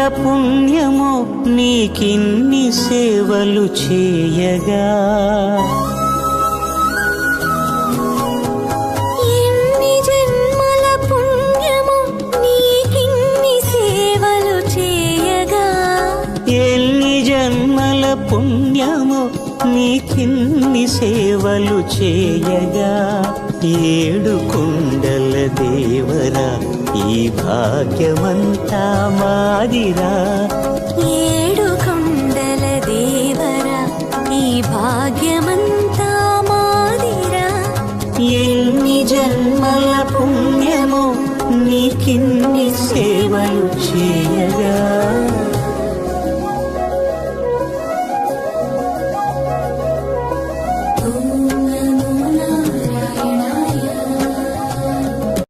పుణ్యమో నీకిన్ని సేవలు చేయగా. ఎన్ని జన్మల పుణ్యమో నీకిన్ని సేవలు చేయగా. ఎన్ని జన్మల పుణ్యమో నీకిన్ని సేవలు చేయగా. ఏడు కొండల దేవరా ఈ భాగ్యమంతా మాదిరా. ఏడు కొండల దేవరా ఈ భాగ్యమంతా మాదిరా. ఎన్ని జన్మల పుణ్యమో నీకిన్ని సేవలు చేయగా.